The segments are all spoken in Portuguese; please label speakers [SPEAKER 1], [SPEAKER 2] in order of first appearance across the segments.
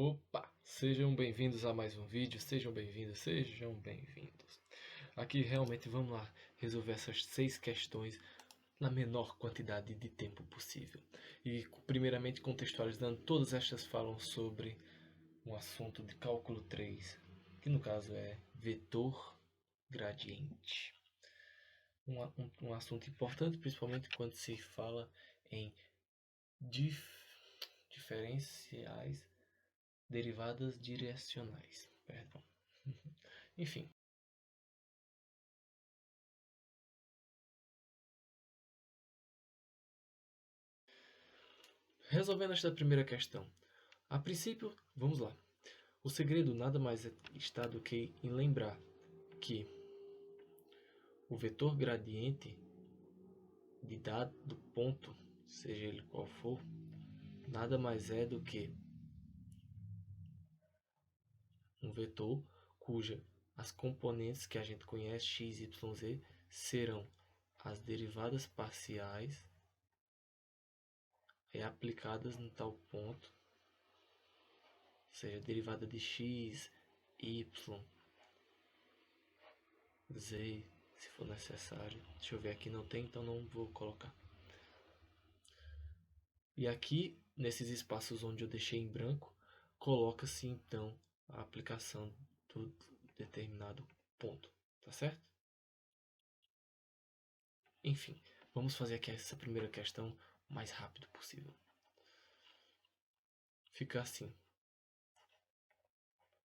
[SPEAKER 1] Opa! Sejam bem-vindos a mais um vídeo, sejam bem-vindos, sejam bem-vindos. Aqui realmente vamos lá resolver essas 6 questões na menor quantidade de tempo possível. E primeiramente contextualizando, todas estas falam sobre um assunto de cálculo 3, que no caso é vetor gradiente. Um assunto importante, principalmente quando se fala em diferenciais derivadas direcionais, perdão. Enfim, resolvendo esta primeira questão. A princípio, vamos lá. O segredo nada mais está do que em lembrar que o vetor gradiente de dado ponto, seja ele qual for, nada mais é do que um vetor cuja as componentes que a gente conhece, x, y, z, serão as derivadas parciais aplicadas no tal ponto, ou seja, derivada de x, y, z, se for necessário. Deixa eu ver aqui, não tem, então não vou colocar. E aqui, nesses espaços onde eu deixei em branco, coloca-se então a aplicação do determinado ponto, tá certo? Enfim, vamos fazer aqui essa primeira questão o mais rápido possível. Fica assim.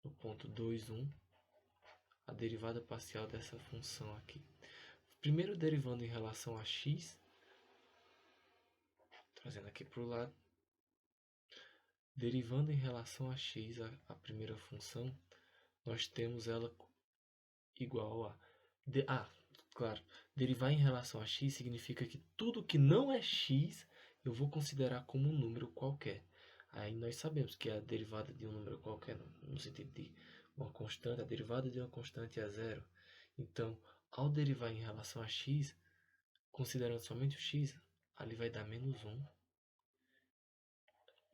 [SPEAKER 1] No ponto 2, 1, a derivada parcial dessa função aqui. Primeiro derivando em relação a x, trazendo aqui para o lado. Derivando em relação a x, a primeira função, nós temos ela igual a... claro, derivar em relação a x significa que tudo que não é x eu vou considerar como um número qualquer. Aí nós sabemos que a derivada de um número qualquer, no sentido de uma constante, a derivada de uma constante é zero. Então, ao derivar em relação a x, considerando somente o x, ali vai dar menos 1.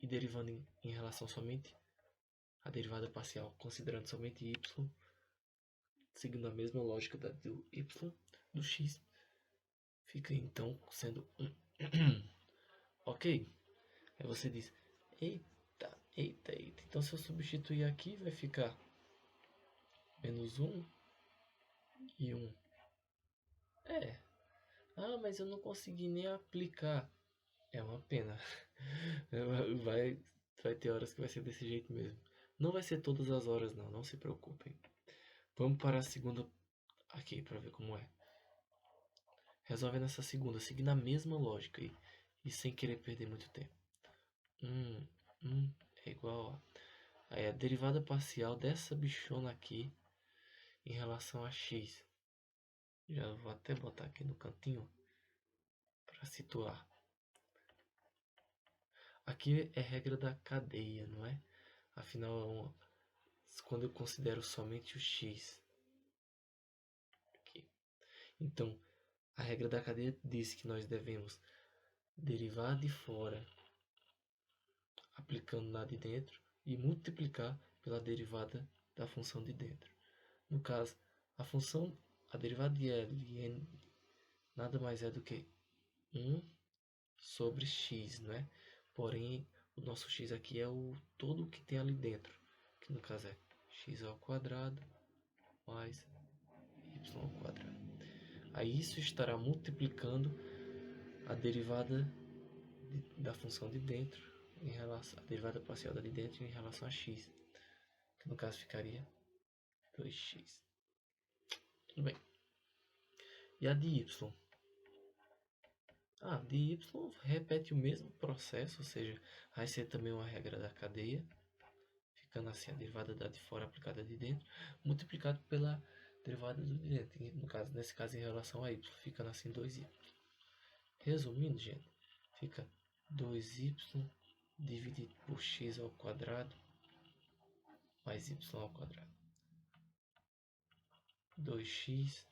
[SPEAKER 1] E derivando em relação somente a derivada parcial, considerando somente y, seguindo a mesma lógica do y, do x, fica então sendo 1. Ok? Aí você diz, eita. Então se eu substituir aqui, vai ficar menos 1 e 1. Mas eu não consegui nem aplicar. É uma pena. Vai ter horas que vai ser desse jeito mesmo. Não vai ser todas as horas não se preocupem. Vamos para a segunda aqui para ver como é. Resolvendo essa segunda, seguindo a mesma lógica e sem querer perder muito tempo. É igual a... Aí a derivada parcial dessa bichona aqui em relação a x. Já vou até botar aqui no cantinho para situar. Aqui é regra da cadeia, não é? Afinal, quando eu considero somente o x. Aqui. Então, a regra da cadeia diz que nós devemos derivar de fora, aplicando na de dentro, e multiplicar pela derivada da função de dentro. No caso, a derivada de L e N nada mais é do que 1 sobre x, né? Porém, o nosso x aqui é o todo que tem ali dentro, que no caso é x ao quadrado mais y ao quadrado. Aí isso estará multiplicando a derivada da função de dentro em relação a derivada parcial da de dentro em relação a x, que no caso ficaria 2x. Tudo bem. E a de y? De y repete o mesmo processo, ou seja, vai ser também uma regra da cadeia, ficando assim a derivada da de fora aplicada de dentro, multiplicado pela derivada do de dentro, nesse caso em relação a y, ficando assim 2y. Resumindo, gente, fica 2y dividido por x ao quadrado mais y ao quadrado. 2x,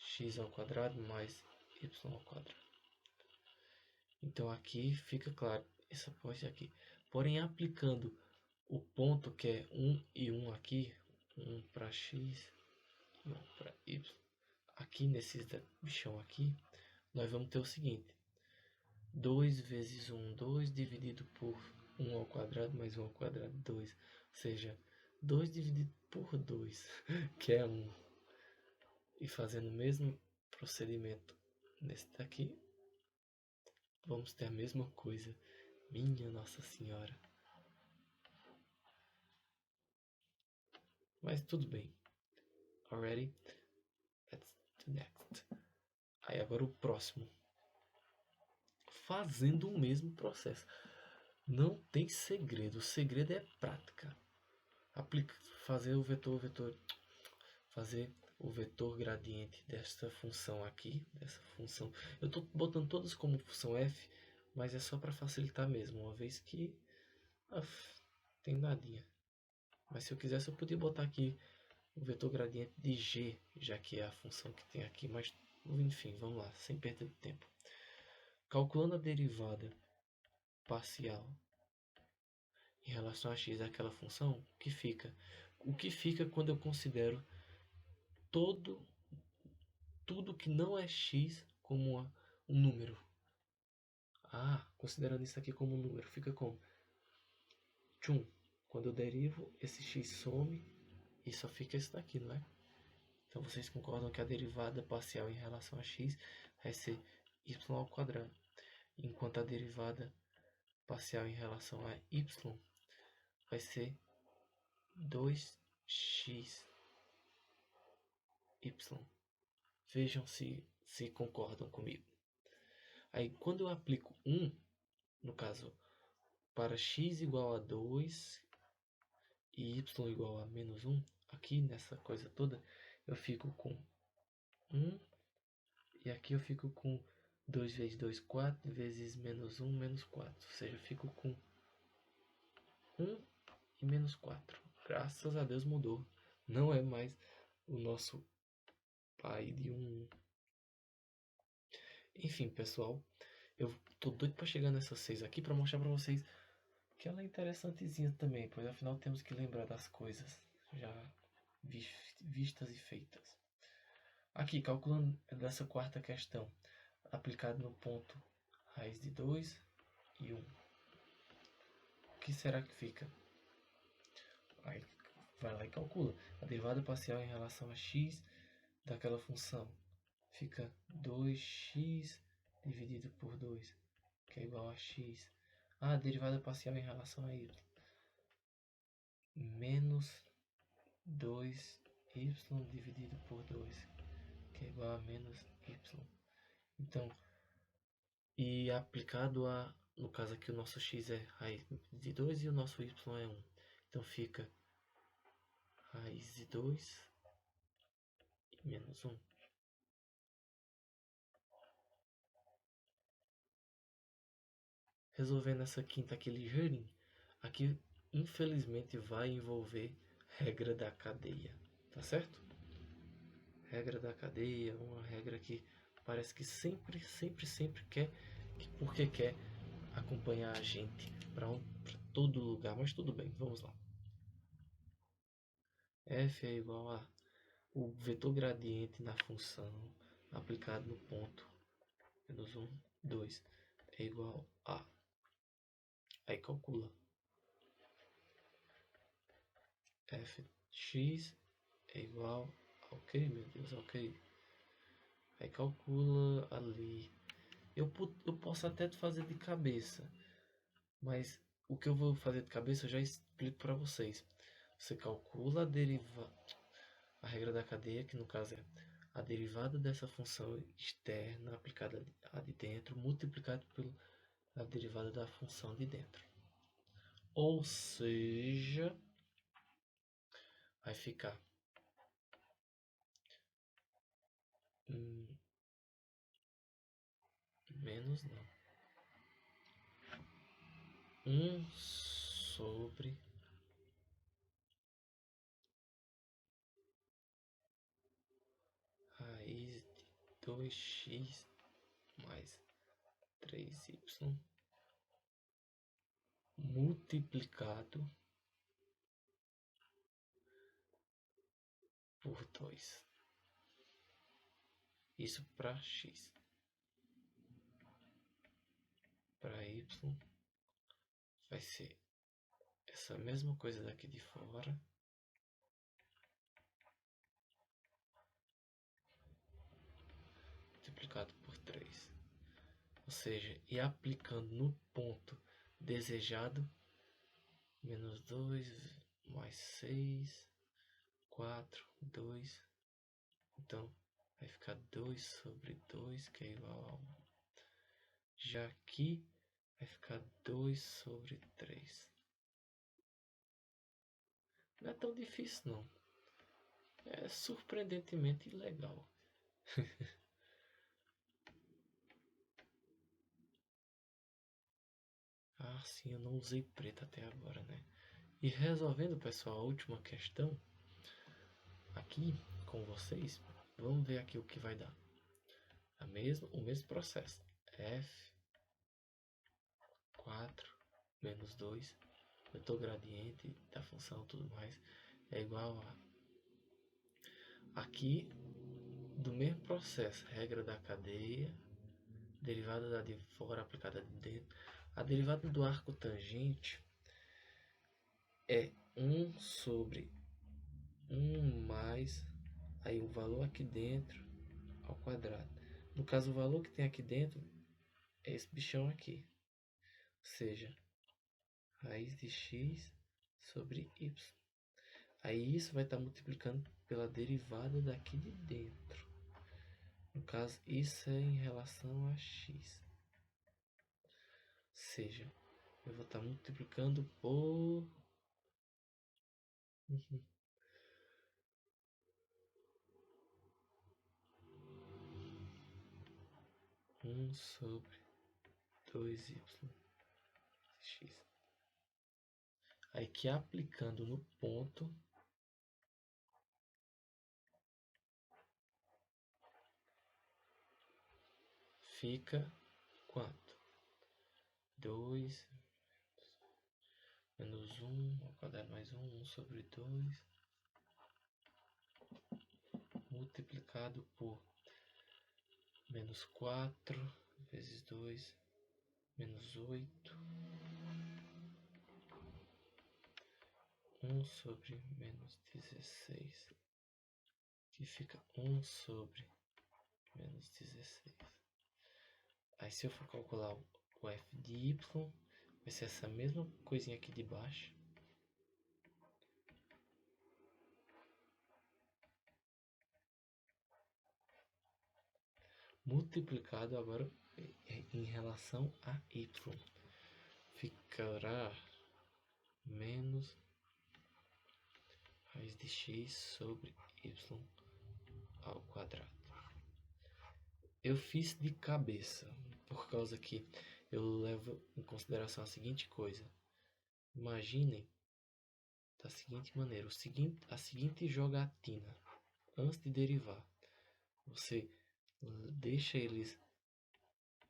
[SPEAKER 1] x ao quadrado mais y ao quadrado. Então aqui fica claro essa parte aqui. Porém, aplicando o ponto que é 1 e 1 aqui, 1 para x e 1 para y, aqui nesse bichão aqui, nós vamos ter o seguinte: 2 vezes 1, 2 dividido por 1 ao quadrado mais 1 ao quadrado, 2. Ou seja, 2 dividido por 2, que é 1. E fazendo o mesmo procedimento nesse daqui, vamos ter a mesma coisa. Minha Nossa Senhora. Mas tudo bem. Already? Let's do next. Aí agora o próximo. Fazendo o mesmo processo. Não tem segredo. O segredo é prática. Fazer o vetor gradiente desta função aqui, dessa função. Eu estou botando todas como função f, mas é só para facilitar mesmo, uma vez que tem nadinha. Mas se eu quisesse, eu podia botar aqui o vetor gradiente de g, já que é a função que tem aqui. Mas, enfim, vamos lá, sem perder tempo. Calculando a derivada parcial em relação a x daquela função, o que fica? O que fica quando eu considero tudo que não é x como um número? Considerando isso aqui como um número, fica como? Tchum, quando eu derivo, esse x some e só fica esse daqui, não é? Então vocês concordam que a derivada parcial em relação a x vai ser y ao quadrado, enquanto a derivada parcial em relação a y vai ser 2xy. Vejam se concordam comigo. Aí quando eu aplico 1, no caso, para x igual a 2 e y igual a menos 1, aqui nessa coisa toda, eu fico com 1, e aqui eu fico com 2 vezes 2, 4, vezes menos 1, menos 4. Ou seja, eu fico com 1 e menos 4. Graças a Deus mudou. Não é mais o nosso pai de 1. Enfim, pessoal, eu tô doido para chegar nessa 6 aqui para mostrar para vocês que ela é interessantezinha também, pois afinal temos que lembrar das coisas já vistas e feitas. Aqui, calculando dessa quarta questão, aplicado no ponto raiz de 2 e 1. O que será que fica? Aí vai lá e calcula. A derivada parcial em relação a x daquela função fica 2x dividido por 2, que é igual a x. A derivada parcial em relação a y, menos 2y dividido por 2, que é igual a menos y. Então, e aplicado a, no caso aqui o nosso x é raiz de 2 e o nosso y é 1. Então fica raiz de 2 e menos 1. Resolvendo essa quinta aqui ligeirinho, aqui infelizmente vai envolver regra da cadeia, tá certo? Regra da cadeia, uma regra que parece que sempre quer, porque quer acompanhar a gente para todo lugar, mas tudo bem, vamos lá. F é igual a o vetor gradiente na função aplicado no ponto menos 1, 2 é igual a. Aí calcula. Fx é igual a ok, meu Deus, ok. Aí calcula ali. Eu posso até fazer de cabeça, mas o que eu vou fazer de cabeça eu já explico para vocês. Você calcula a regra da cadeia, que no caso é a derivada dessa função externa aplicada a de dentro, multiplicado pela derivada da função de dentro. Ou seja, vai ficar menos não. 1 sobre raiz de 2x mais 3y multiplicado por 2. Isso para x. Para y vai ser essa mesma coisa daqui de fora. Multiplicado por 3. Ou seja, e aplicando no ponto desejado, menos 2 mais 6, 4, 2. Então, vai ficar 2 sobre 2, que é igual a 1. Já aqui, vai ficar 2 sobre 3. Não é tão difícil, não. É surpreendentemente legal. Ah, sim, eu não usei preto até agora, né? E resolvendo, pessoal, a última questão aqui com vocês, vamos ver aqui o que vai dar. O mesmo processo. F4 menos 2, vetor gradiente da função tudo mais, é igual a... Aqui, do mesmo processo, regra da cadeia, derivada da de fora aplicada de dentro. A derivada do arco tangente é 1 sobre 1 mais aí o valor aqui dentro ao quadrado. No caso, o valor que tem aqui dentro é esse bichão aqui. Ou seja, raiz de x sobre y. Aí isso vai estar multiplicando pela derivada daqui de dentro. No caso, isso é em relação a x. Ou seja, eu vou estar multiplicando por... 1 sobre 2y x. Aí que aplicando no ponto, fica quanto? 2 menos 1 ao quadrado mais 1 sobre 2, multiplicado por menos 4 vezes 2, menos 8, 1 sobre menos 16, que fica 1 sobre menos 16. Aí se eu for calcular o f de y, vai ser essa mesma coisinha aqui de baixo. Multiplicado agora em relação a y. Ficará menos raiz de x sobre y ao quadrado. Eu fiz de cabeça, por causa que eu levo em consideração a seguinte coisa. Imaginem da seguinte maneira, a seguinte jogatina. Antes de derivar, você deixa eles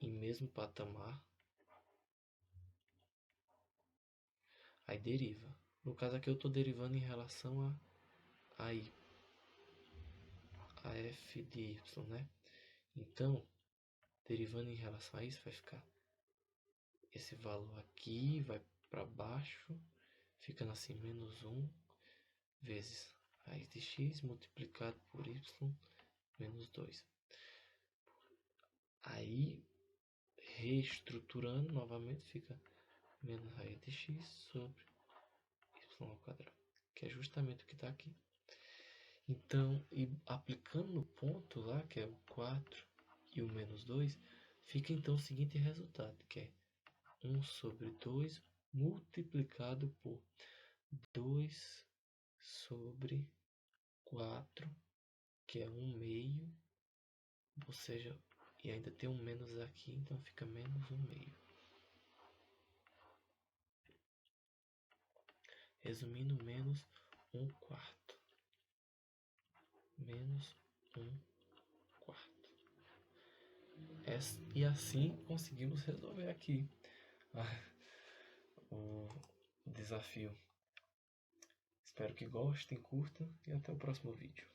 [SPEAKER 1] em mesmo patamar, aí deriva. No caso aqui eu estou derivando em relação a f de y, né? Então, derivando em relação a isso, vai ficar esse valor aqui, vai para baixo, ficando assim, menos 1 vezes raiz de x multiplicado por y menos 2. Aí, reestruturando novamente, fica menos raiz de x sobre y ao quadrado, que é justamente o que está aqui. Então, e aplicando no ponto lá, que é o 4 e o menos 2, fica então o seguinte resultado, que é 1 sobre 2 multiplicado por 2 sobre 4, que é 1 meio, ou seja, e ainda tem um menos aqui, então fica menos 1 meio. Resumindo, menos 1 quarto. Menos 1 quarto. E assim conseguimos resolver aqui o desafio. Espero que gostem, curtam e até o próximo vídeo.